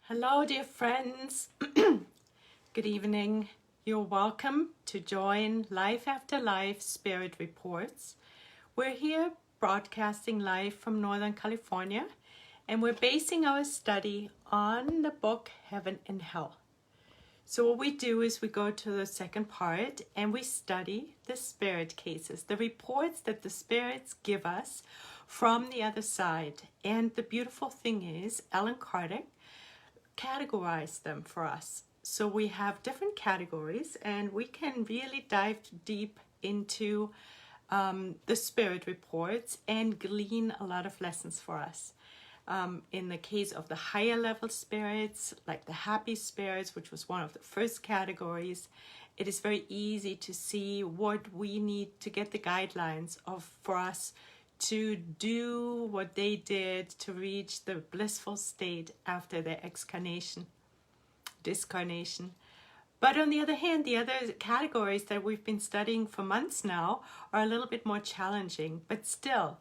Hello, dear friends. Good evening. You're welcome to join Life After Life Spirit Reports. We're here broadcasting live from Northern California, and we're basing our study on the book Heaven and Hell. So what we do is we go to the second part and we study the spirit cases, the reports that the spirits give us from the other side. And the beautiful thing is, Alan Kardec categorize them for us. So we have different categories and we can really dive deep into the spirit reports and glean a lot of lessons for us. In the case of the higher level spirits, like the happy spirits, which was one of the first categories, it is very easy to see what we need to get the guidelines for us to do what they did to reach the blissful state after their discarnation. But on the other hand, the other categories that we've been studying for months now are a little bit more challenging, but still,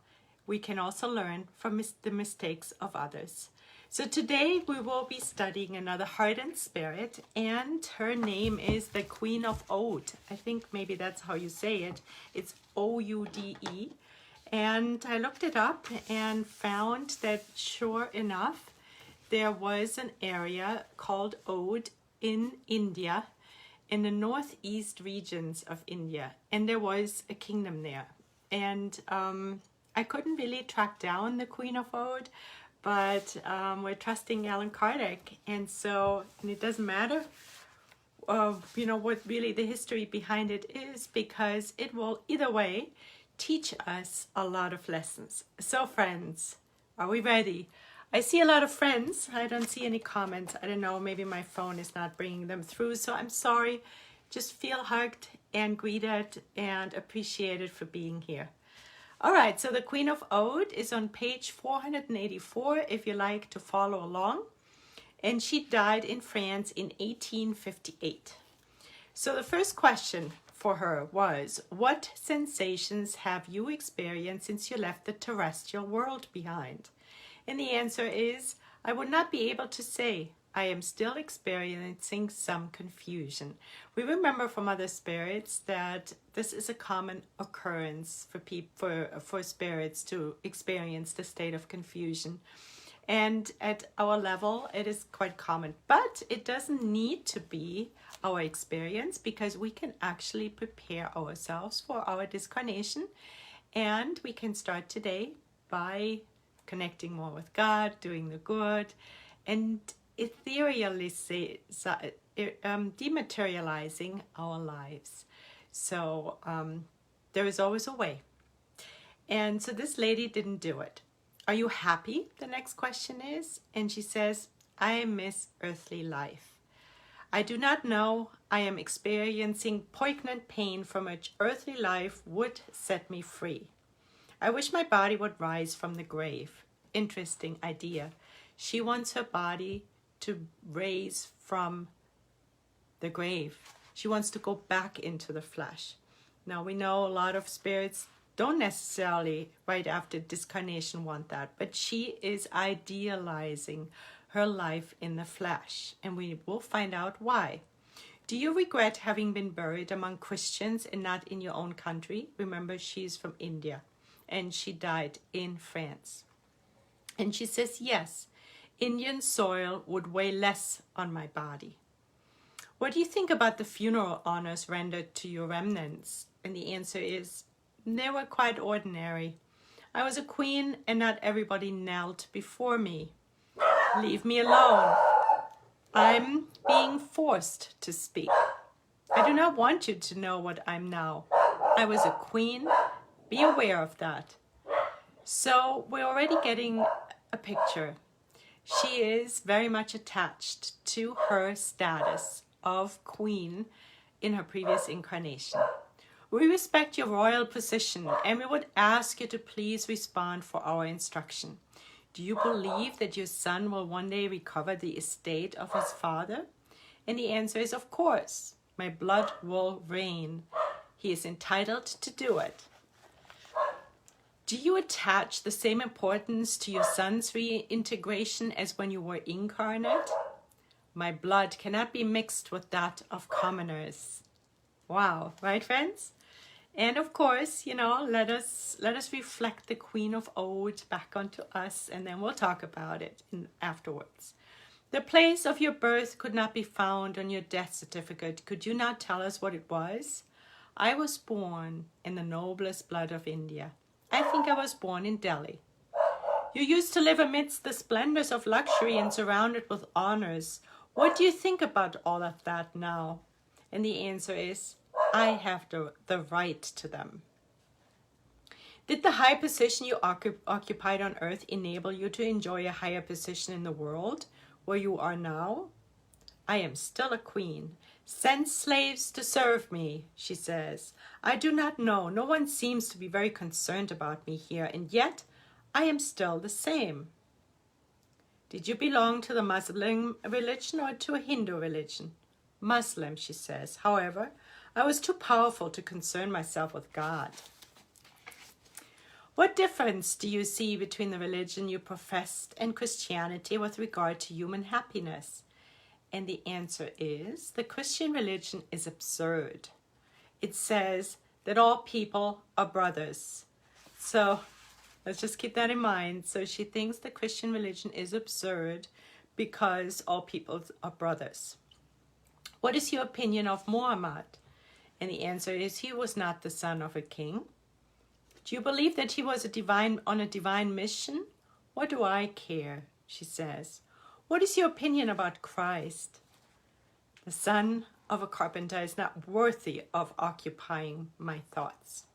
we can also learn from the mistakes of others. So today we will be studying another hardened spirit, and her name is the Queen of Oude. I think maybe that's how you say it. It's O-U-D-E. And I looked it up and found that sure enough, there was an area called Oude in India, in the northeast regions of India. And there was a kingdom there. And I couldn't really track down the Queen of Oude, but we're trusting Alan Kardec. And it doesn't matter, what really the history behind it is, because it will either way teach us a lot of lessons. So friends, are we ready? I see a lot of friends. I don't see any comments. I don't know, maybe my phone is not bringing them through. So I'm sorry. Just feel hugged and greeted and appreciated for being here. All right, so the Queen of Oude is on page 484 if you like to follow along. And she died in France in 1858. So the first question for her was, what sensations have you experienced since you left the terrestrial world behind? And the answer is, I would not be able to say. I am still experiencing some confusion. We remember from other spirits that this is a common occurrence for spirits to experience the state of confusion. And at our level, it is quite common. But it doesn't need to be our experience, because we can actually prepare ourselves for our discarnation. And we can start today by connecting more with God, doing the good, and dematerializing our lives. So there is always a way. And so this lady didn't do it. Are you happy? The next question is. And she says, I miss earthly life. I do not know. I am experiencing poignant pain from which earthly life would set me free. I wish my body would rise from the grave. Interesting idea. She wants her body to raise from the grave. She wants to go back into the flesh. Now we know a lot of spirits don't necessarily right after discarnation want that, but she is idealizing her life in the flesh, and we will find out why. Do you regret having been buried among Christians and not in your own country? Remember, she's from India and she died in France. And she says, yes, Indian soil would weigh less on my body. What do you think about the funeral honors rendered to your remnants? And the answer is, they were quite ordinary. I was a queen and not everybody knelt before me. Leave me alone. I'm being forced to speak. I do not want you to know what I'm now. I was a queen. Be aware of that. So we're already getting a picture. She is very much attached to her status of queen in her previous incarnation. We respect your royal position and we would ask you to please respond for our instruction. Do you believe that your son will one day recover the estate of his father? And the answer is, of course. My blood will reign. He is entitled to do it. Do you attach the same importance to your son's reintegration as when you were incarnate? My blood cannot be mixed with that of commoners. Wow, right, friends? And of course, let us reflect the Queen of Odes back onto us, and then we'll talk about it afterwards. The place of your birth could not be found on your death certificate. Could you not tell us what it was? I was born in the noblest blood of India. I think I was born in Delhi. You used to live amidst the splendors of luxury and surrounded with honors. What do you think about all of that now? And the answer is, I have the right to them. Did the high position you occupied on earth enable you to enjoy a higher position in the world where you are now? I am still a queen. Send slaves to serve me, she says. I do not know. No one seems to be very concerned about me here, and yet I am still the same. Did you belong to the Muslim religion or to a Hindu religion? Muslim, she says. However, I was too powerful to concern myself with God. What difference do you see between the religion you professed and Christianity with regard to human happiness? And the answer is, the Christian religion is absurd. It says that all people are brothers. So let's just keep that in mind. So she thinks the Christian religion is absurd because all people are brothers. What is your opinion of Muhammad? And the answer is, he was not the son of a king. Do you believe that he was on a divine mission? What do I care? She says. What is your opinion about Christ? The son of a carpenter is not worthy of occupying my thoughts.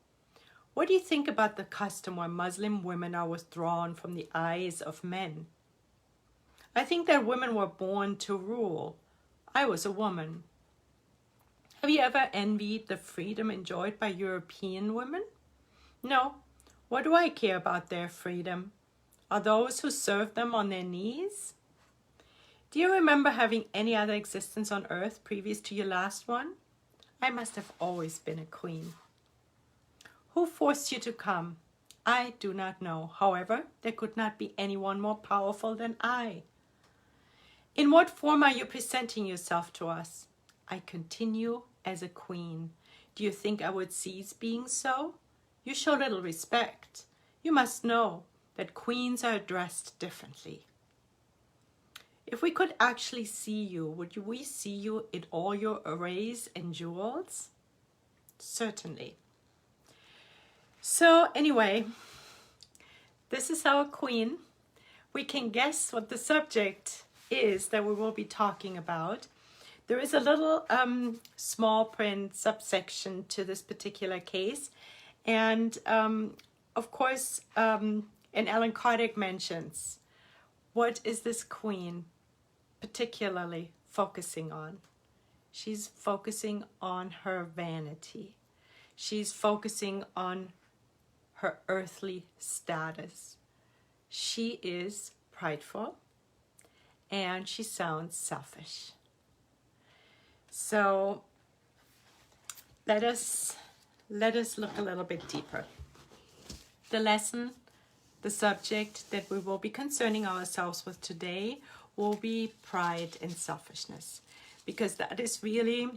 What do you think about the custom where Muslim women are withdrawn from the eyes of men? I think that women were born to rule. I was a woman. Have you ever envied the freedom enjoyed by European women? No. What do I care about their freedom? Are those who serve them on their knees? Do you remember having any other existence on earth previous to your last one? I must have always been a queen. Who forced you to come? I do not know. However, there could not be anyone more powerful than I. In what form are you presenting yourself to us? I continue as a queen. Do you think I would cease being so? You show little respect. You must know that queens are addressed differently. If we could actually see you, would we see you in all your arrays and jewels? Certainly. So anyway, this is our queen. We can guess what the subject is that we will be talking about. There is a little small print subsection to this particular case. And of course, and Ellen Kardec mentions, what is this queen particularly focusing on? She's focusing on her vanity. She's focusing on her earthly status. She is prideful and she sounds selfish. So let us look a little bit deeper. The lesson, the subject that we will be concerning ourselves with today will be pride and selfishness, because that is really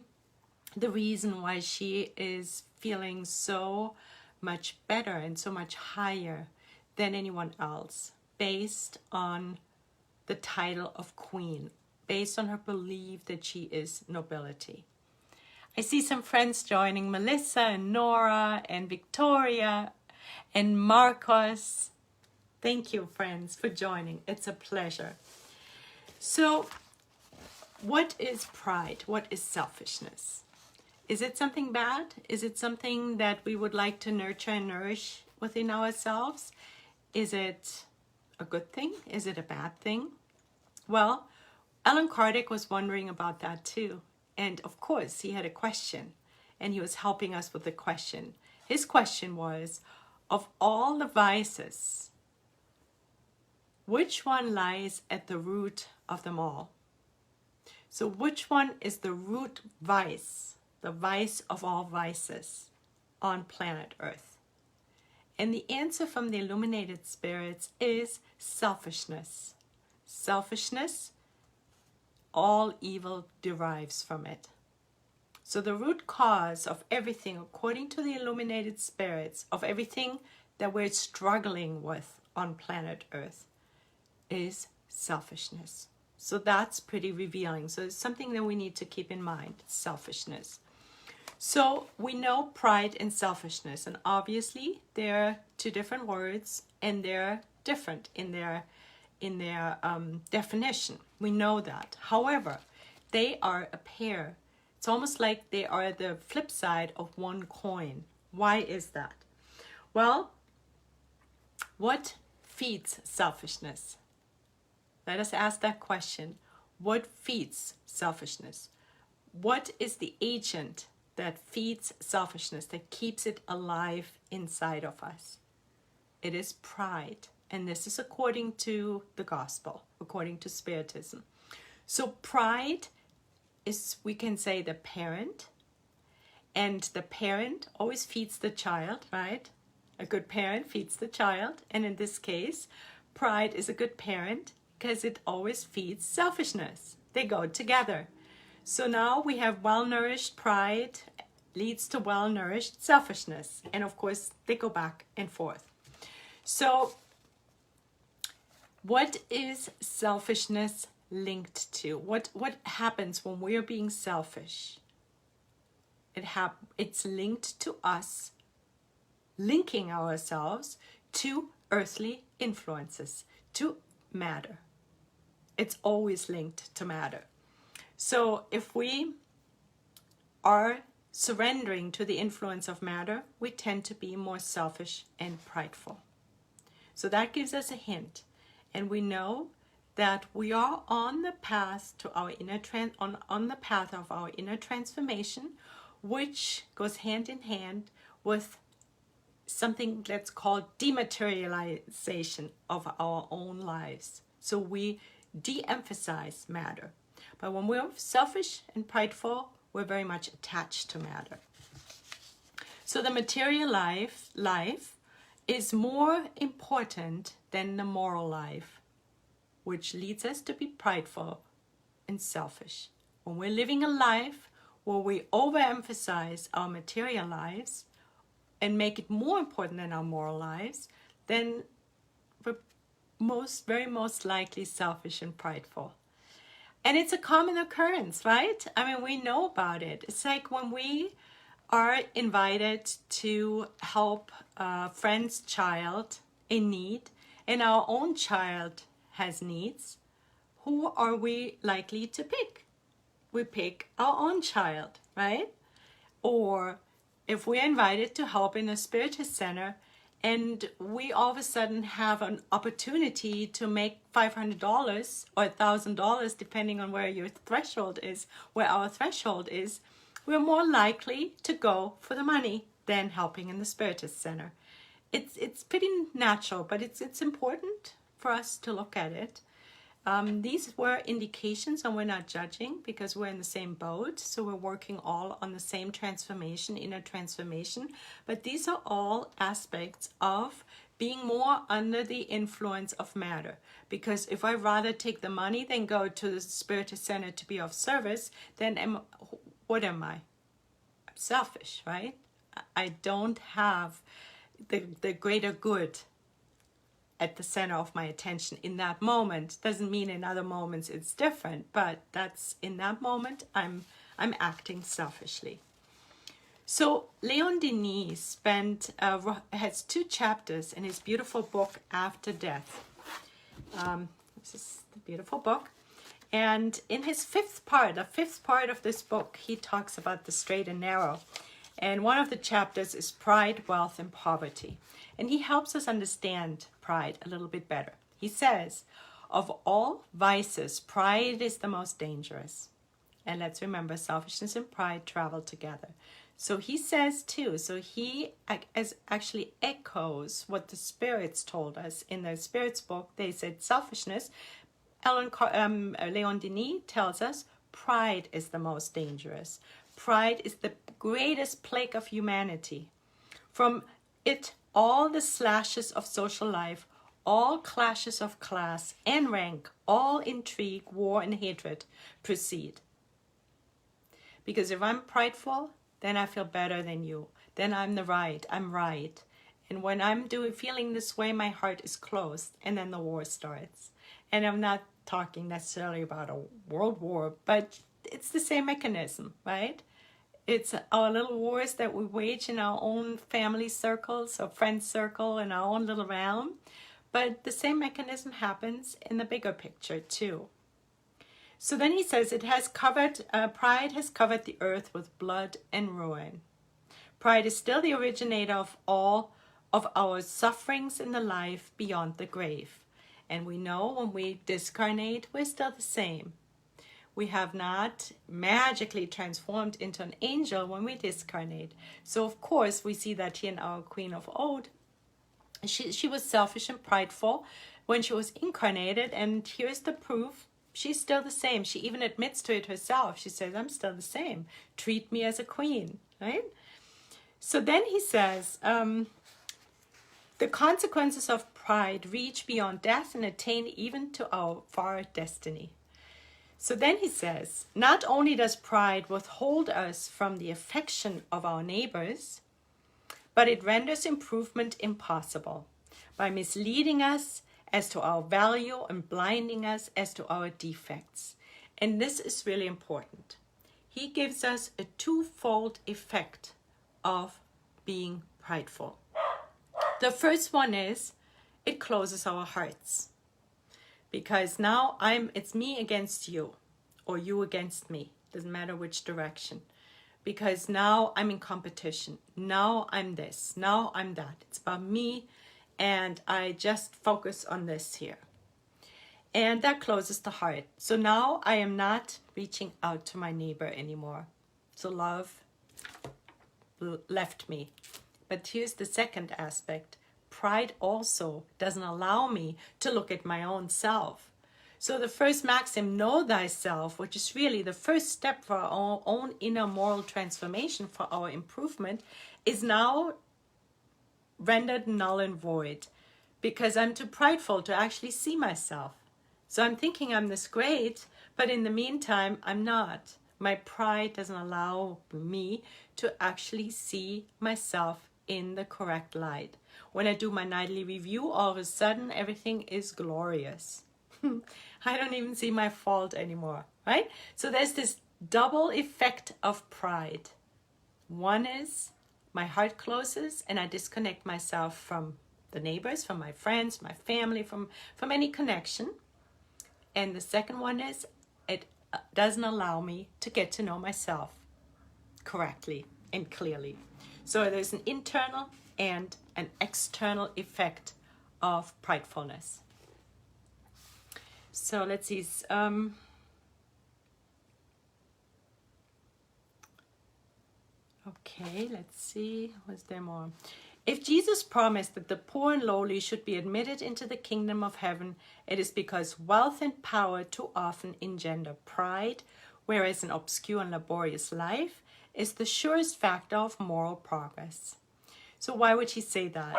the reason why she is feeling so much better and so much higher than anyone else, based on the title of queen, based on her belief that she is nobility. I see some friends joining, Melissa and Nora and Victoria and Marcos. Thank you, friends, for joining. It's a pleasure. So, what is pride? What is selfishness? Is it something bad? Is it something that we would like to nurture and nourish within ourselves? Is it a good thing? Is it a bad thing? Well, Allan Kardec was wondering about that too. And of course, he had a question, and he was helping us with the question. His question was, of all the vices, which one lies at the root of them all? So which one is the root vice, the vice of all vices on planet Earth? And the answer from the illuminated spirits is selfishness. Selfishness all evil derives from it. So the root cause of everything, according to the illuminated spirits, of everything that we're struggling with on planet Earth is selfishness. So that's pretty revealing. So it's something that we need to keep in mind, selfishness. So we know pride and selfishness, and obviously they're two different words, and they're different in their definition. We know that. However, they are a pair. It's almost like they are the flip side of one coin. Why is that? Well, what feeds selfishness? Let us ask that question. What feeds selfishness? What is the agent that feeds selfishness, that keeps it alive inside of us? It is pride. And this is according to the gospel, according to Spiritism. So pride is, we can say, the parent. And the parent always feeds the child, right? A good parent feeds the child. And in this case, pride is a good parent because it always feeds selfishness. They go together. So now we have well-nourished pride leads to well-nourished selfishness. And of course, they go back and forth. So what is selfishness linked to? What happens when we are being selfish? It's linked to us linking ourselves to earthly influences, to matter. It's always linked to matter. So if we are surrendering to the influence of matter, we tend to be more selfish and prideful. So that gives us a hint. And we know that we are on the path to our on the path of our inner transformation, which goes hand in hand with something that's called dematerialization of our own lives. So we de-emphasize matter. But when we're selfish and prideful, we're very much attached to matter. So the material life is more important than the moral life, which leads us to be prideful and selfish. When we're living a life where we overemphasize our material lives and make it more important than our moral lives, then we're very most likely selfish and prideful. And it's a common occurrence, right? I mean, we know about it. It's like when we are invited to help a friend's child in need, and our own child has needs, who are we likely to pick? We pick our own child, right? Or if we're invited to help in a spiritist center and we all of a sudden have an opportunity to make $500 or $1,000, depending on where your threshold is, where our threshold is, we're more likely to go for the money than helping in the spiritist center. It's pretty natural, but it's important for us to look at it. These were indications, and we're not judging because we're in the same boat. So we're working all on the same transformation, inner transformation. But these are all aspects of being more under the influence of matter. Because if I rather take the money than go to the spiritist center to be of service, then what am I? I'm selfish, right? I don't have the greater good at the center of my attention in that moment. Doesn't mean in other moments it's different, but that's in that moment I'm acting selfishly. So Leon Denis has 2 chapters in his beautiful book After Death. This is the beautiful book, and in his the fifth part of this book, he talks about the straight and narrow. And one of the chapters is pride, wealth, and poverty. And he helps us understand pride a little bit better. He says, of all vices, pride is the most dangerous. And let's remember, selfishness and pride travel together. So he says too, so he actually echoes what the spirits told us in the spirits book. They said selfishness. Leon Denis tells us pride is the most dangerous. Pride is the greatest plague of humanity. From it, all the slashes of social life all clashes of class and rank, all intrigue, war, and hatred proceed. Because if I'm prideful, then I feel better than you. Then I'm right. And when I'm feeling this way, my heart is closed, and then the war starts. And I'm not talking necessarily about a world war, but it's the same mechanism, right? It's our little wars that we wage in our own family circles or friend circle in our own little realm. But the same mechanism happens in the bigger picture too. So then he says, pride has covered the earth with blood and ruin. Pride is still the originator of all of our sufferings in the life beyond the grave. And we know when we discarnate, we're still the same. We have not magically transformed into an angel when we discarnate. So of course we see that here in our Queen of Old. She was selfish and prideful when she was incarnated, and here's the proof. She's still the same. She even admits to it herself. She says, I'm still the same. Treat me as a queen, right? So then he says, the consequences of pride reach beyond death and attain even to our far destiny. So then he says, not only does pride withhold us from the affection of our neighbors, but it renders improvement impossible by misleading us as to our value and blinding us as to our defects. And this is really important. He gives us a twofold effect of being prideful. The first one is it closes our hearts. Because now it's me against you, or you against me. Doesn't matter which direction. Because now I'm in competition. Now I'm this. Now I'm that. It's about me, and I just focus on this here. And that closes the heart. So now I am not reaching out to my neighbor anymore. So love left me. But here's the second aspect. Pride also doesn't allow me to look at my own self. So the first maxim, know thyself, which is really the first step for our own inner moral transformation, for our improvement, is now rendered null and void because I'm too prideful to actually see myself. So I'm thinking I'm this great, but in the meantime, I'm not. My pride doesn't allow me to actually see myself in the correct light. When I do my nightly review, all of a sudden, everything is glorious. I don't even see my fault anymore, right? So there's this double effect of pride. One is my heart closes and I disconnect myself from the neighbors, from my friends, my family, from any connection. And the second one is it doesn't allow me to get to know myself correctly and clearly. So there's an internal and an external effect of pridefulness. So let's see. Okay, let's see. Was there more? If Jesus promised that the poor and lowly should be admitted into the kingdom of heaven, it is because wealth and power too often engender pride, whereas an obscure and laborious life is the surest factor of moral progress. So why would he say that?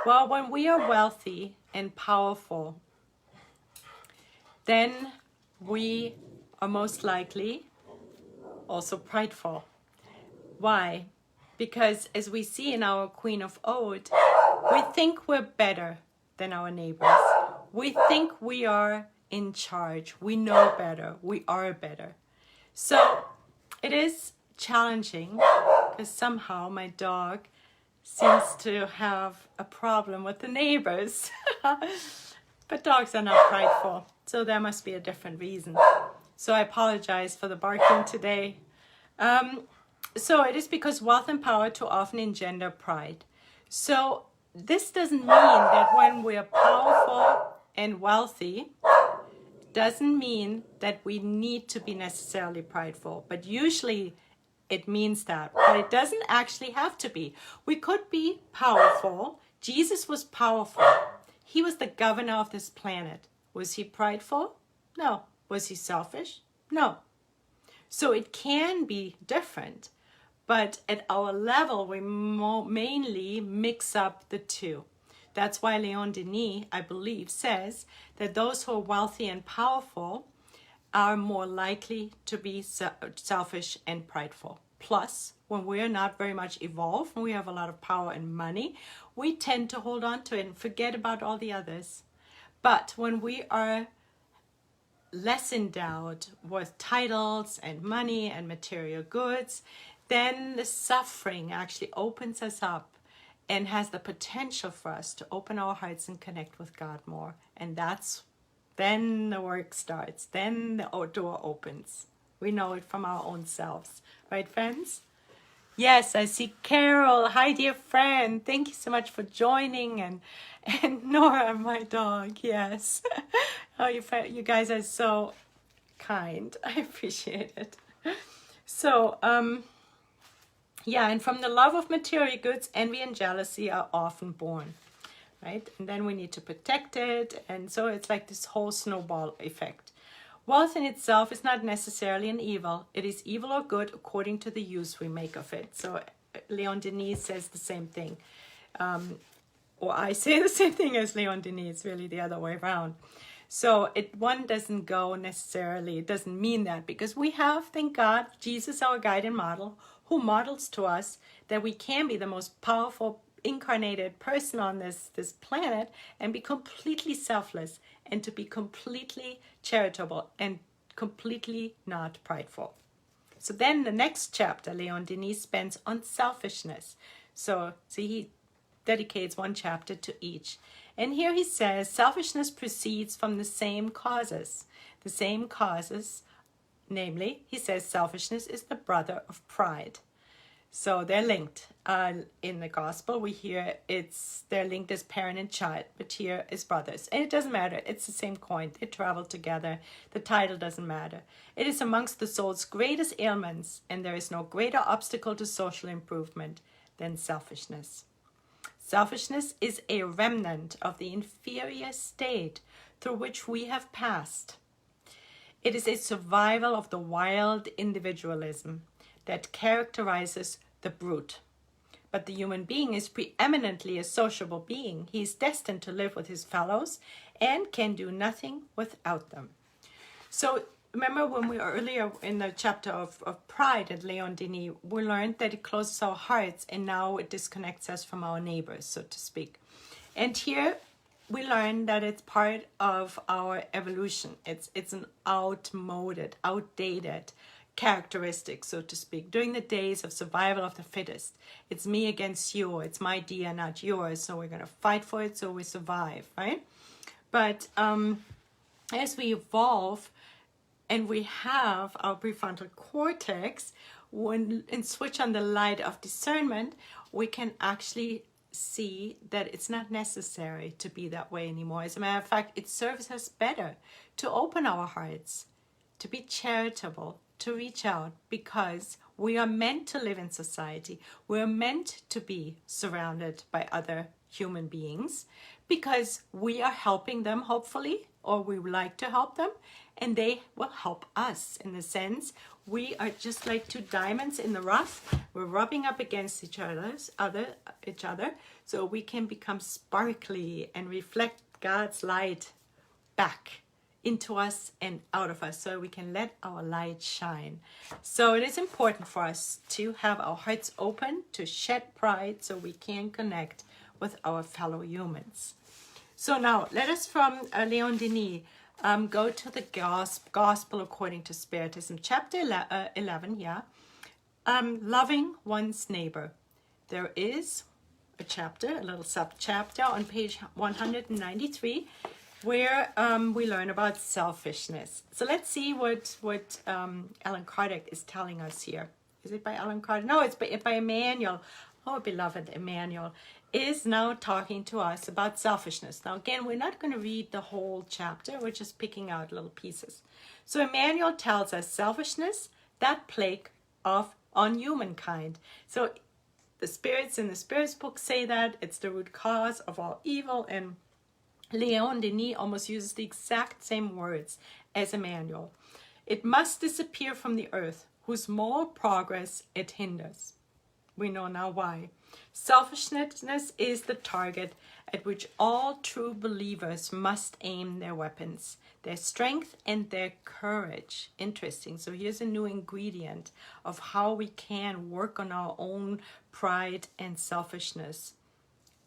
Well, when we are wealthy and powerful, then we are most likely also prideful. Why? Because as we see in our Queen of Old, we think we're better than our neighbors. We think we are in charge. We know better. We are better. So it is challenging because somehow my dog seems to have a problem with the neighbors. But dogs are not prideful, so there must be a different reason. So I apologize for the barking today. So it is because wealth and power too often engender pride. So this doesn't mean that when we are powerful and wealthy, doesn't mean that we need to be necessarily prideful. But usually it means that. But it doesn't actually have to be. We could be powerful. Jesus was powerful. He was the governor of this planet. Was he prideful? No. Was he selfish? No. So it can be different. But at our level, we mainly mix up the two. That's why Leon Denis, I believe, says that those who are wealthy and powerful are more likely to be selfish and prideful. Plus, when we are not very much evolved, when we have a lot of power and money, we tend to hold on to it and forget about all the others. But when we are less endowed with titles and money and material goods, then the suffering actually opens us up and has the potential for us to open our hearts and connect with God more. And then the work starts. Then the door opens. We know it from our own selves. Right, friends? Yes, I see Carol. Hi, dear friend. Thank you so much for joining. And Nora, my dog. Yes. Oh, you guys are so kind. I appreciate it. So, yeah, and from the love of material goods, envy and jealousy are often born, right? And then we need to protect it. And so it's like this whole snowball effect. Wealth in itself is not necessarily an evil. It is evil or good according to the use we make of it. So Leon Denis says the same thing. Or I say the same thing as Leon Denis. It's really the other way around. So one doesn't go necessarily, it doesn't mean that, because we have, thank God, Jesus, our guide and model, who models to us that we can be the most powerful incarnated person on this planet and be completely selfless and to be completely charitable and completely not prideful. So then the next chapter, Leon Denis spends on selfishness. So see, he dedicates one chapter to each. And here he says, selfishness proceeds from the same causes. The same causes, namely, he says selfishness is the brother of pride. So they're linked. In the gospel, we hear they're linked as parent and child, but here is brothers. And it doesn't matter. It's the same coin. They travel together. The title doesn't matter. It is amongst the soul's greatest ailments, and there is no greater obstacle to social improvement than selfishness. Selfishness is a remnant of the inferior state through which we have passed. It is a survival of the wild individualism that characterizes the brute. But the human being is preeminently a sociable being. He is destined to live with his fellows and can do nothing without them. So remember when we were earlier in the chapter of pride at Leon Denis, we learned that it closes our hearts and now it disconnects us from our neighbors, so to speak. And here we learn that it's part of our evolution. It's an outdated characteristic, so to speak. During the days of survival of the fittest, it's me against you. It's my idea, not yours. So we're going to fight for it so we survive, right? But as we evolve, and we have our prefrontal cortex, and switch on the light of discernment, we can actually see that it's not necessary to be that way anymore. As a matter of fact, it serves us better to open our hearts, to be charitable, to reach out, because we are meant to live in society. We're meant to be surrounded by other human beings because we are helping them, hopefully, or we would like to help them, and they will help us. In the sense, we are just like two diamonds in the rough. We're rubbing up against each other, so we can become sparkly and reflect God's light back into us and out of us, so we can let our light shine. So it is important for us to have our hearts open, to shed pride, so we can connect with our fellow humans. So now, let us from Leon Denis go to the Gospel according to Spiritism, chapter 11, loving one's neighbor. There is a chapter, a little sub-chapter on page 193, where we learn about selfishness. So let's see what Alan Kardec is telling us here. Is it by Alan Kardec? No, it's by Emmanuel. Oh, beloved Emmanuel is now talking to us about selfishness. Now, again, we're not going to read the whole chapter. We're just picking out little pieces. So Emmanuel tells us selfishness, that plague on humankind. So the spirits in the Spirits book say that it's the root cause of all evil, and Leon Denis almost uses the exact same words as Emmanuel. It must disappear from the earth, whose moral progress it hinders. We know now why. Selfishness is the target at which all true believers must aim their weapons, their strength and their courage. Interesting. So here's a new ingredient of how we can work on our own pride and selfishness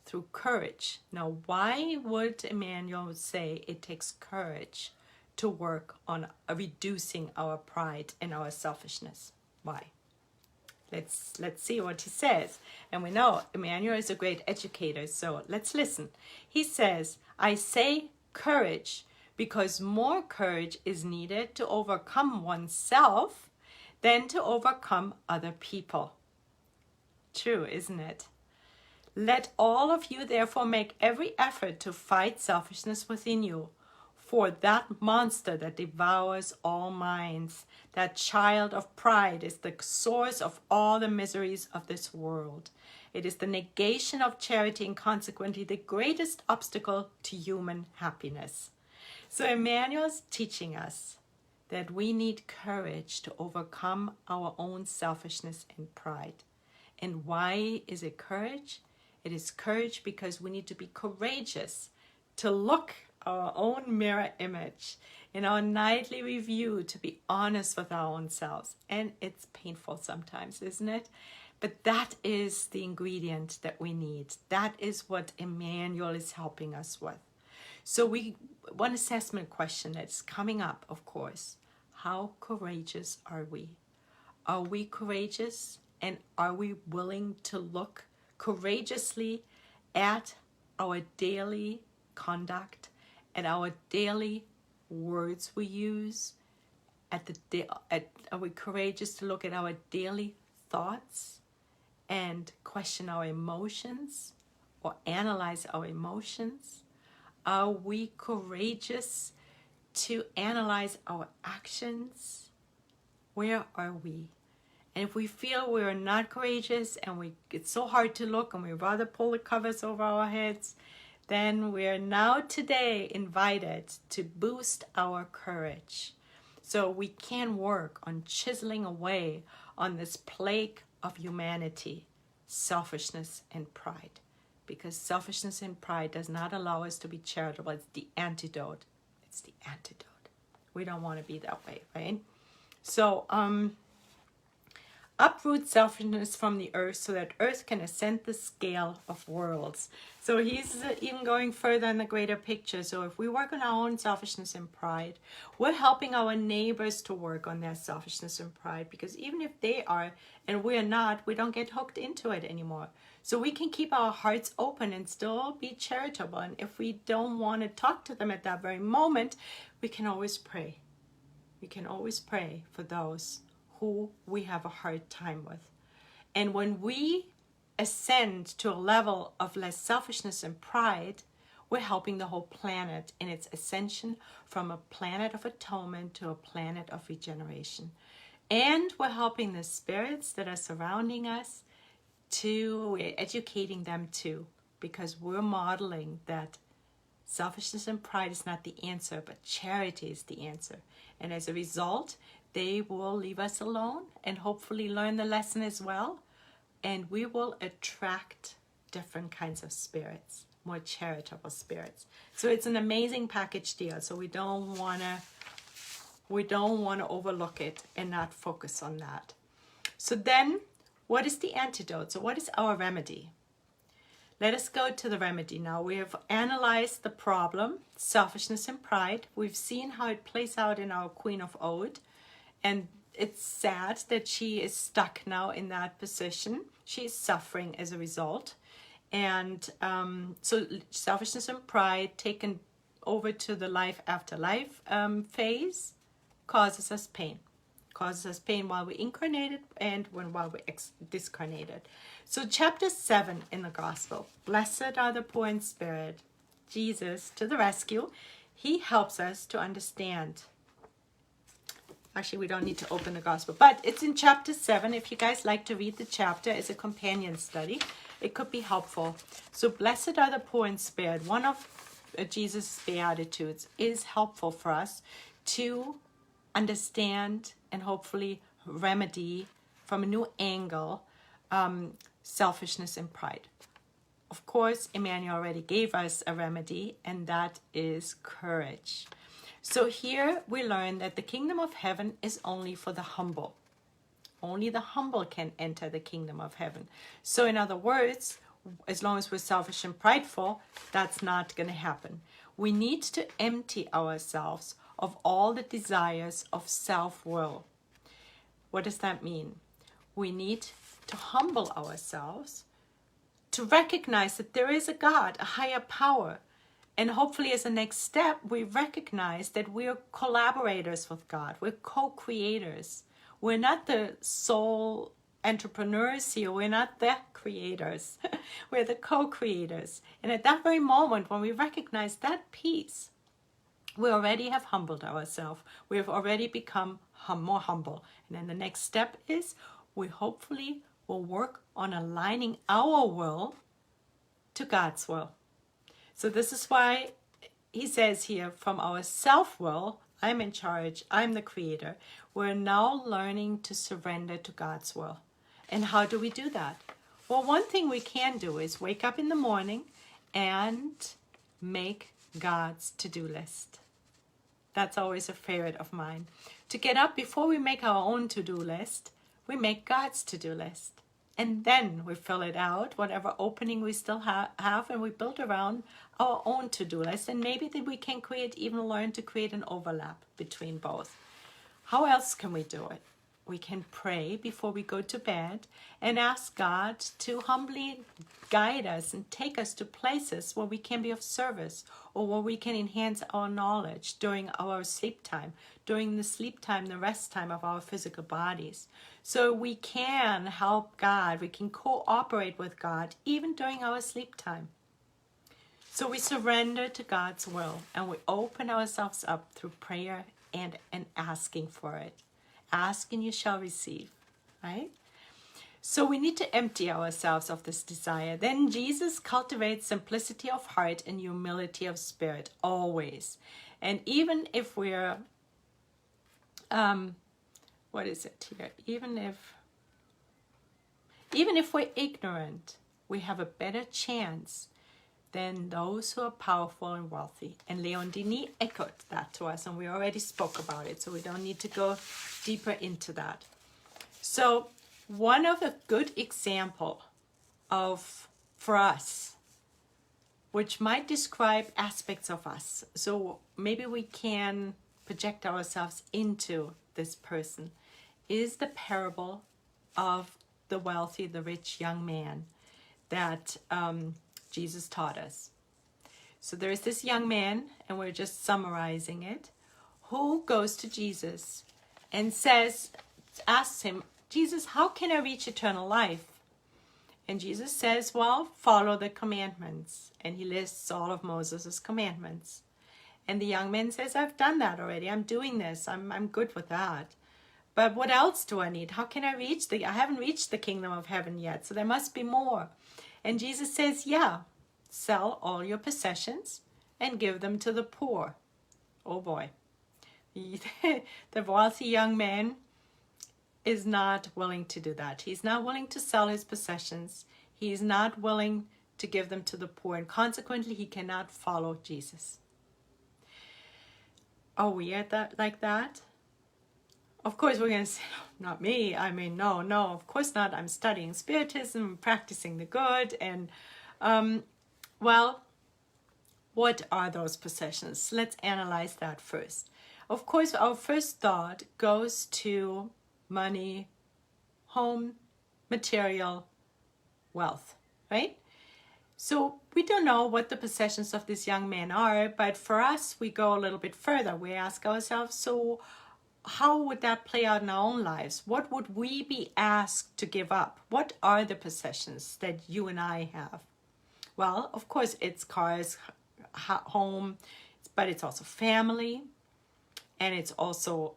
through courage. Now, why would Emmanuel say it takes courage to work on reducing our pride and our selfishness? Why? Let's see what he says. And we know Emmanuel is a great educator, so let's listen. He says, I say courage because more courage is needed to overcome oneself than to overcome other people. True, isn't it? Let all of you therefore make every effort to fight selfishness within you. For that monster that devours all minds, that child of pride, is the source of all the miseries of this world. It is the negation of charity and consequently the greatest obstacle to human happiness. So Emmanuel is teaching us that we need courage to overcome our own selfishness and pride. And why is it courage? It is courage because we need to be courageous to look our own mirror image in our nightly review, to be honest with our own selves. And it's painful sometimes, isn't it? But that is the ingredient that we need. That is what Emmanuel is helping us with. So one assessment question that's coming up, of course, how courageous are we? Are we courageous, and are we willing to look courageously at our daily conduct, at our daily words we use? Are we courageous to look at our daily thoughts and question our emotions or analyze our emotions? Are we courageous to analyze our actions? Where are we? And if we feel we're not courageous and it's so hard to look and we rather pull the covers over our heads, then we are now today invited to boost our courage. So we can work on chiseling away on this plague of humanity, selfishness and pride. Because selfishness and pride does not allow us to be charitable. It's the antidote. It's the antidote. We don't want to be that way, right? So, uproot selfishness from the earth so that earth can ascend the scale of worlds. So he's even going further in the greater picture. So if we work on our own selfishness and pride, we're helping our neighbors to work on their selfishness and pride, because even if they are and we're not, we don't get hooked into it anymore. So we can keep our hearts open and still be charitable. And if we don't want to talk to them at that very moment, we can always pray. We can always pray for those who we have a hard time with. And when we ascend to a level of less selfishness and pride, we're helping the whole planet in its ascension from a planet of atonement to a planet of regeneration. And we're helping the spirits that are surrounding us we're educating them too, because we're modeling that selfishness and pride is not the answer, but charity is the answer. And as a result, they will leave us alone and hopefully learn the lesson as well. And we will attract different kinds of spirits, more charitable spirits. So it's an amazing package deal. So we don't want to overlook it and not focus on that. So then, what is the antidote? So what is our remedy? Let us go to the remedy now. We have analyzed the problem, selfishness and pride. We've seen how it plays out in our Queen of Ode. And it's sad that she is stuck now in that position. She is suffering as a result. And so selfishness and pride taken over to the life after life phase causes us pain. Causes us pain while we're incarnated and while we're discarnated. So chapter 7 in the Gospel, blessed are the poor in spirit. Jesus, to the rescue, he helps us to understand. Actually, we don't need to open the Gospel, but it's in chapter 7. If you guys like to read the chapter as a companion study, it could be helpful. So blessed are the poor in spirit. One of Jesus' Beatitudes is helpful for us to understand and hopefully remedy from a new angle selfishness and pride. Of course, Emmanuel already gave us a remedy, and that is courage. So here we learn that the kingdom of heaven is only for the humble. Only the humble can enter the kingdom of heaven. So in other words, as long as we're selfish and prideful, that's not going to happen. We need to empty ourselves of all the desires of self-will. What does that mean? We need to humble ourselves, to recognize that there is a God, a higher power. And hopefully as a next step, we recognize that we are collaborators with God. We're co-creators. We're not the sole entrepreneurs here. We're not the creators. We're the co-creators. And at that very moment, when we recognize that peace, we already have humbled ourselves. We have already become more humble. And then the next step is we hopefully will work on aligning our will to God's will. So this is why he says here, from our self-will, I'm in charge, I'm the creator, we're now learning to surrender to God's will. And how do we do that? Well, one thing we can do is wake up in the morning and make God's to-do list. That's always a favorite of mine. To get up before we make our own to-do list, we make God's to-do list. And then we fill it out, whatever opening we still have, and we build around our own to-do list. And maybe that we can even learn to create an overlap between both. How else can we do it? We can pray before we go to bed and ask God to humbly guide us and take us to places where we can be of service, or where we can enhance our knowledge during our sleep time, during the sleep time, the rest time of our physical bodies. So we can help God, we can cooperate with God even during our sleep time. So we surrender to God's will and we open ourselves up through prayer and asking for it. Ask and you shall receive, right? So we need to empty ourselves of this desire. Then Jesus cultivates simplicity of heart and humility of spirit always. And even if we're, what is it here? Even if we're ignorant, we have a better chance than those who are powerful and wealthy. And Leon Denis echoed that to us, and we already spoke about it, so we don't need to go deeper into that. So one of a good example for us, which might describe aspects of us, so maybe we can project ourselves into this person, is the parable of the wealthy, the rich young man that Jesus taught us. So there is this young man, and we're just summarizing it, who goes to Jesus and asks him, Jesus, how can I reach eternal life? And Jesus says, well, follow the commandments. And he lists all of Moses' commandments. And the young man says, I've done that already. I'm doing this. I'm good with that. But what else do I need? How can I I haven't reached the kingdom of heaven yet, so there must be more. And Jesus says, yeah, sell all your possessions and give them to the poor. Oh boy. The wealthy young man is not willing to do that. He's not willing to sell his possessions. He's not willing to give them to the poor. And consequently, he cannot follow Jesus. Are we like that? Of course, we're going to say, no, not me. I mean, no, of course not. I'm studying Spiritism, practicing the good. And, well, what are those possessions? Let's analyze that first. Of course, our first thought goes to money, home, material, wealth, right? So we don't know what the possessions of this young man are, but for us, we go a little bit further. We ask ourselves, so how would that play out in our own lives? What would we be asked to give up? What are the possessions that you and I have? Well, of course, it's cars, home, but it's also family, and it's also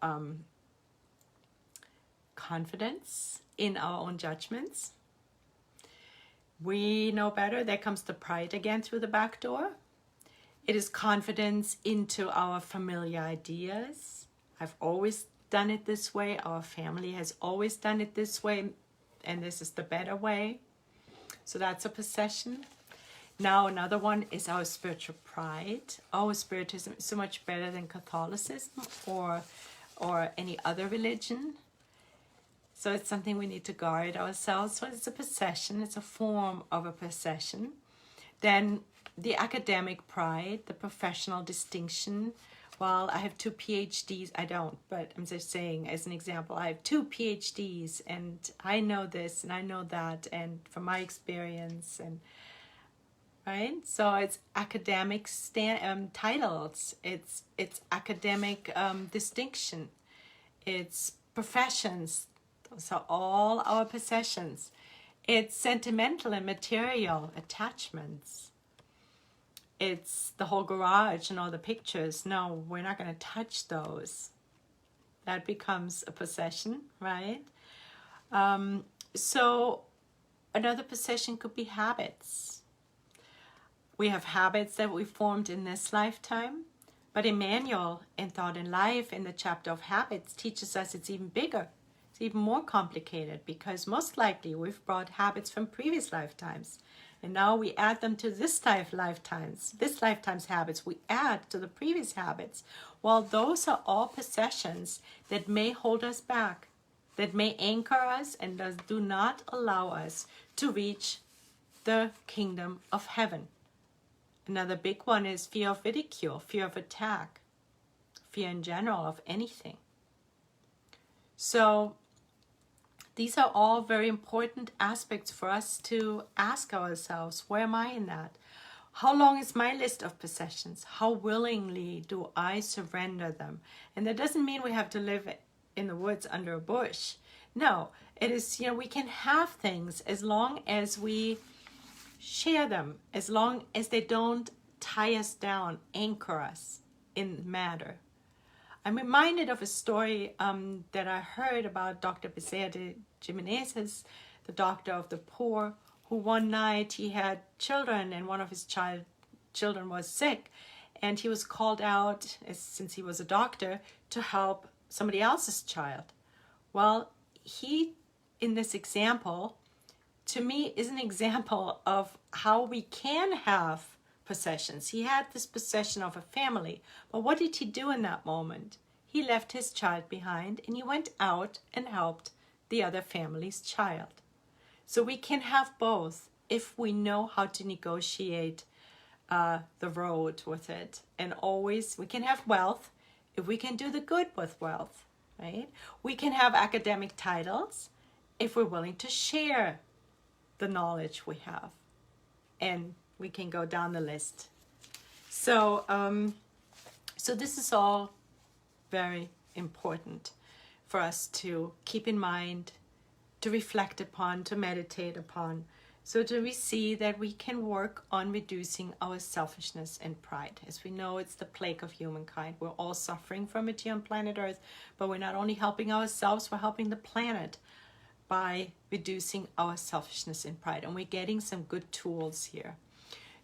confidence in our own judgments. We know better. There comes the pride again through the back door. It is confidence into our familiar ideas. I've always done it this way. Our family has always done it this way. and this is the better way. So that's a possession. Now another one is our spiritual pride. Our spiritism is so much better than Catholicism or any other religion. So it's something we need to guard ourselves. So it's a possession. It's a form of a possession. Then the academic pride, the professional distinction. Well, I have 2 PhDs. I don't, but I'm just saying as an example, I have 2 PhDs and I know this and I know that, and from my experience, and right. So it's academic titles. It's academic distinction. It's professions. Those are all our possessions. It's sentimental and material attachments. It's the whole garage and all the pictures. No, we're not going to touch those. That becomes a possession, right? So another possession could be habits. We have habits that we formed in this lifetime. But Emmanuel in Thought and Life, in the chapter of habits, teaches us it's even bigger. It's even more complicated, because most likely we've brought habits from previous lifetimes. And now we add them to this lifetime's habits. We add to the previous habits. Well, those are all possessions that may hold us back, that may anchor us and do not allow us to reach the kingdom of heaven. Another big one is fear of ridicule, fear of attack, fear in general of anything. So these are all very important aspects for us to ask ourselves, where am I in that? How long is my list of possessions? How willingly do I surrender them? And that doesn't mean we have to live in the woods under a bush. No, it is, we can have things as long as we share them, as long as they don't tie us down, anchor us in matter. I'm reminded of a story that I heard about Dr. Becerra de Jimenez, the doctor of the poor, who one night he had children and one of his children was sick, and he was called out, since he was a doctor, to help somebody else's child. Well, he, in this example, to me is an example of how we can have possessions. He had this possession of a family, but what did he do in that moment? He left his child behind and he went out and helped the other family's child. So we can have both if we know how to negotiate the road with it. And always, we can have wealth if we can do the good with wealth, right? We can have academic titles if we're willing to share the knowledge we have. And we can go down the list. So, so this is all very important for us to keep in mind, to reflect upon, to meditate upon, so that we see that we can work on reducing our selfishness and pride. As we know, it's the plague of humankind. We're all suffering from it here on planet Earth, but we're not only helping ourselves, we're helping the planet by reducing our selfishness and pride. And we're getting some good tools here.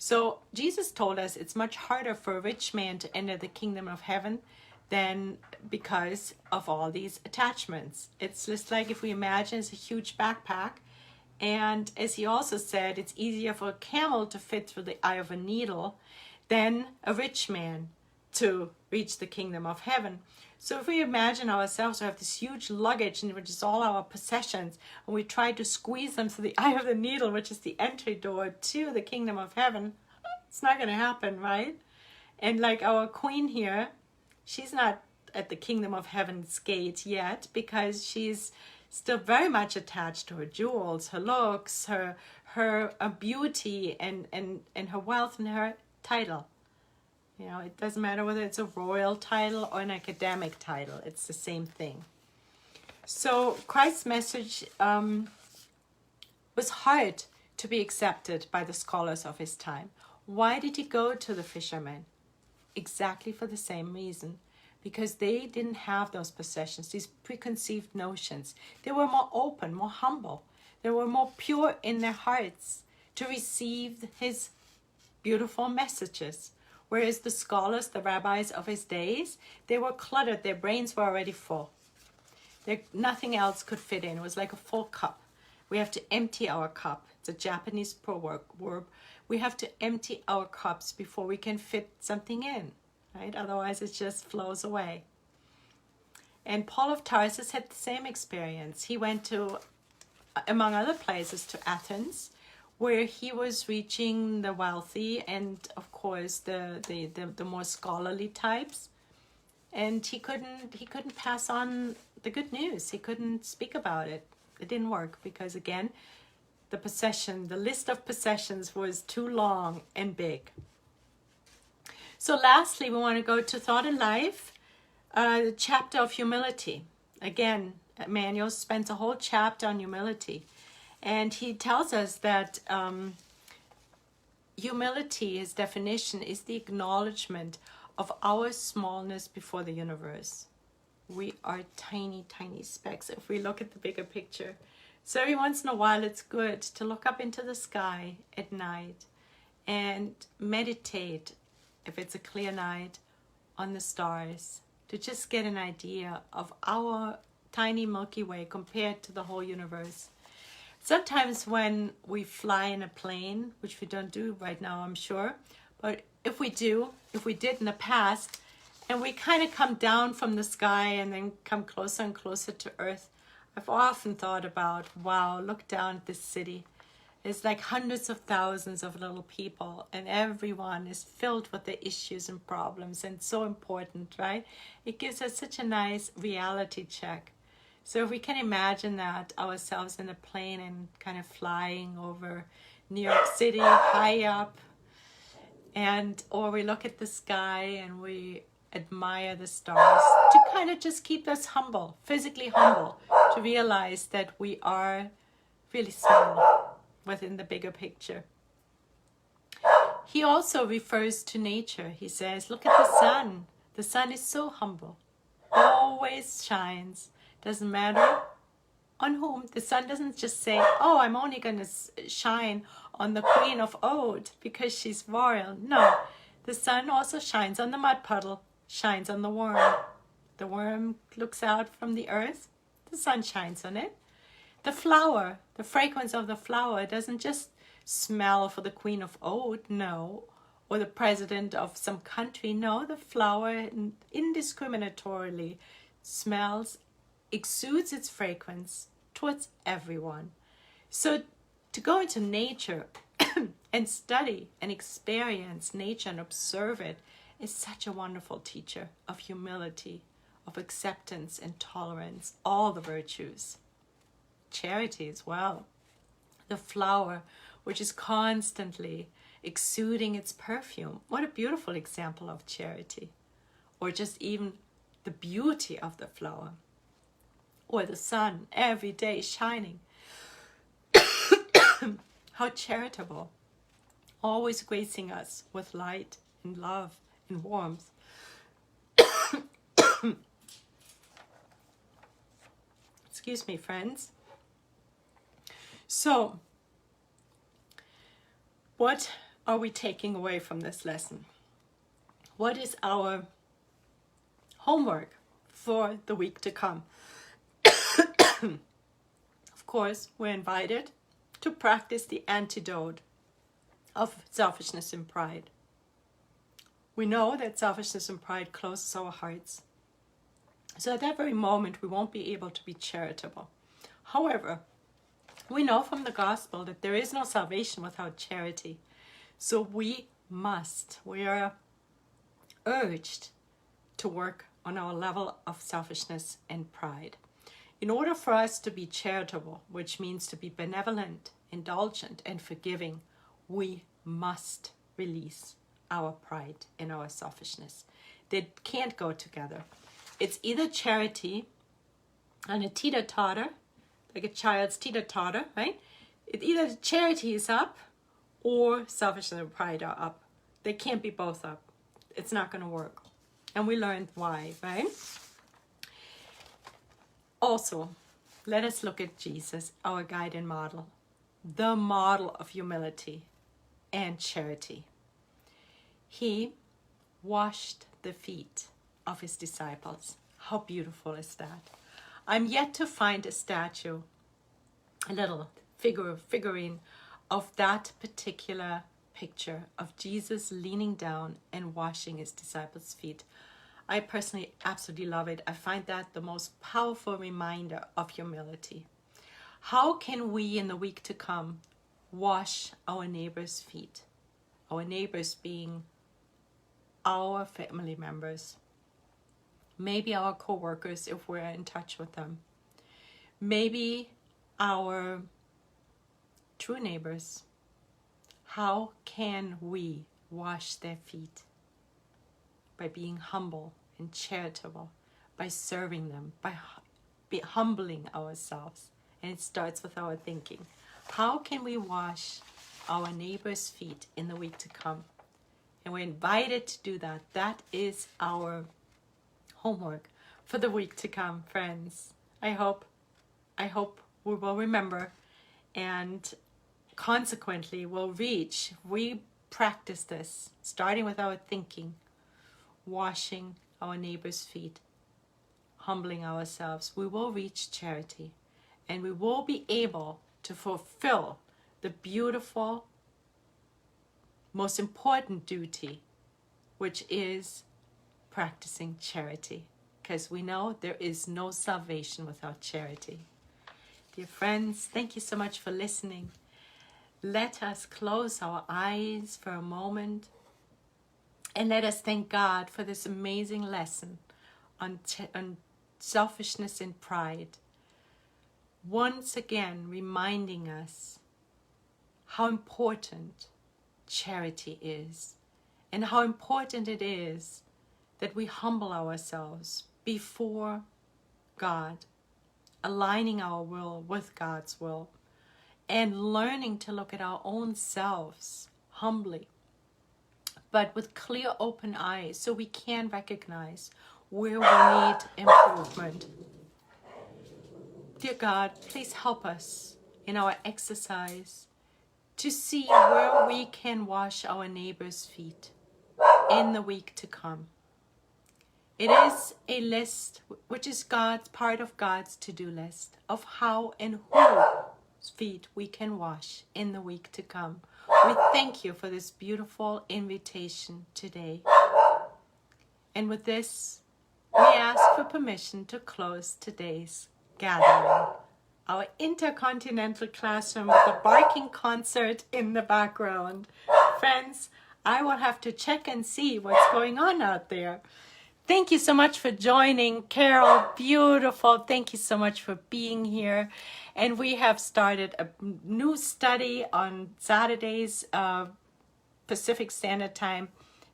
So Jesus told us it's much harder for a rich man to enter the kingdom of heaven than because of all these attachments. It's just like if we imagine it's a huge backpack, and as he also said, it's easier for a camel to fit through the eye of a needle than a rich man to reach the kingdom of heaven. So if we imagine ourselves to have this huge luggage, and which is all our possessions, and we try to squeeze them through the eye of the needle, which is the entry door to the kingdom of heaven, it's not going to happen, right? And like our queen here, she's not at the kingdom of heaven's gate yet, because she's still very much attached to her jewels, her looks, her beauty, and her wealth and her title. It doesn't matter whether it's a royal title or an academic title. It's the same thing. So Christ's message was hard to be accepted by the scholars of his time. Why did he go to the fishermen? Exactly for the same reason. Because they didn't have those possessions, these preconceived notions. They were more open, more humble. They were more pure in their hearts to receive his beautiful messages. Whereas the scholars, the rabbis of his days, they were cluttered. Their brains were already full. Nothing else could fit in. It was like a full cup. We have to empty our cup. It's a Japanese proverb. We have to empty our cups before we can fit something in, right? Otherwise, it just flows away. And Paul of Tarsus had the same experience. He went to, among other places, to Athens, where he was reaching the wealthy and, of course, the more scholarly types. And he couldn't pass on the good news. He couldn't speak about it. It didn't work because, again, the list of possessions was too long and big. So lastly, we want to go to Thought and Life, the chapter of humility. Again, Emmanuel spends a whole chapter on humility. And he tells us that humility, his definition, is the acknowledgement of our smallness before the universe. We are tiny, tiny specks if we look at the bigger picture. So every once in a while, it's good to look up into the sky at night and meditate, if it's a clear night, on the stars, to just get an idea of our tiny Milky Way compared to the whole universe. Sometimes when we fly in a plane, which we don't do right now, I'm sure, but if we did in the past, and we kind of come down from the sky and then come closer and closer to Earth, I've often thought about, wow, look down at this city. It's like hundreds of thousands of little people, and everyone is filled with their issues and problems, and so important, right? It gives us such a nice reality check. So if we can imagine that ourselves in a plane and kind of flying over New York City, high up, or we look at the sky and we admire the stars, to kind of just keep us humble, physically humble, to realize that we are really small within the bigger picture. He also refers to nature. He says, look at the sun. The sun is so humble, always shines. Doesn't matter on whom. The sun doesn't just say, oh, I'm only going to shine on the Queen of Ode because she's royal. No, the sun also shines on the mud puddle, shines on the worm. The worm looks out from the earth, the sun shines on it. The flower, the fragrance of the flower doesn't just smell for the Queen of Ode, no, or the president of some country. No, the flower indiscriminatorily smells, exudes its fragrance towards everyone. So to go into nature and study and experience nature and observe it is such a wonderful teacher of humility, of acceptance and tolerance, all the virtues. Charity as well. The flower, which is constantly exuding its perfume. What a beautiful example of charity. Or just even the beauty of the flower. Or the sun every day shining. How charitable. Always gracing us with light and love and warmth. Excuse me, friends. So, what are we taking away from this lesson? What is our homework for the week to come? Of course, we're invited to practice the antidote of selfishness and pride. We know that selfishness and pride closes our hearts. So at that very moment, we won't be able to be charitable. However, we know from the gospel that there is no salvation without charity. So we are urged to work on our level of selfishness and pride. In order for us to be charitable, which means to be benevolent, indulgent, and forgiving, we must release our pride and our selfishness. They can't go together. It's either charity and a teeter-totter, like a child's teeter-totter, right? Either charity is up or selfishness and pride are up. They can't be both up. It's not going to work. And we learned why, right? Also, let us look at Jesus, our guide and model, the model of humility and charity. He washed the feet of his disciples. How beautiful is that? I'm yet to find a statue a little figurine of that particular picture of Jesus leaning down and washing his disciples' feet. I personally absolutely love it. I find that the most powerful reminder of humility. How can we in the week to come wash our neighbors' feet? Our neighbors being our family members, maybe our co-workers if we're in touch with them, maybe our true neighbors. How can we wash their feet? By being humble and charitable, by serving them, by humbling ourselves. And it starts with our thinking. How can we wash our neighbors' feet in the week to come? And we're invited to do that. That is our homework for the week to come, friends. I hope we will remember, and consequently will reach. We practice this, starting with our thinking, washing our neighbors' feet, humbling ourselves. We will reach charity, and we will be able to fulfill the beautiful, most important duty, which is practicing charity, because we know there is no salvation without charity. Dear friends, thank you so much for listening. Let us close our eyes for a moment and let us thank God for this amazing lesson on selfishness and pride. Once again, reminding us how important charity is, and how important it is that we humble ourselves before God, aligning our will with God's will, and learning to look at our own selves humbly, but with clear, open eyes, so we can recognize where we need improvement. Dear God, please help us in our exercise to see where we can wash our neighbor's feet in the week to come. It is a list which is part of God's to-do list of how and whose feet we can wash in the week to come. We thank you for this beautiful invitation today. And with this, we ask for permission to close today's gathering. Our intercontinental classroom with a barking concert in the background. Friends, I will have to check and see what's going on out there. Thank you so much for joining. Carol, beautiful. Thank you so much for being here. And we have started a new study on Saturdays, Pacific Standard Time,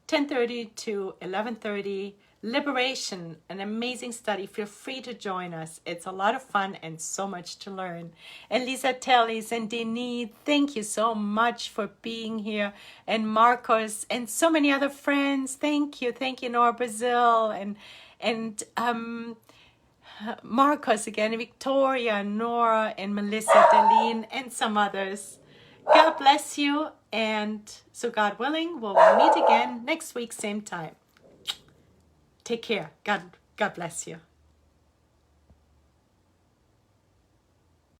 10:30 to 11:30. Liberation, an amazing study. Feel free to join us. It's a lot of fun and so much to learn. And Lisa Tellis and Denise, thank you so much for being here. And Marcos and so many other friends. Thank you. Thank you, Nora Brazil and Marcos again, Victoria, Nora, and Melissa, Deline, and some others. God bless you. And so God willing, we'll meet again next week, same time. Take care. God bless you.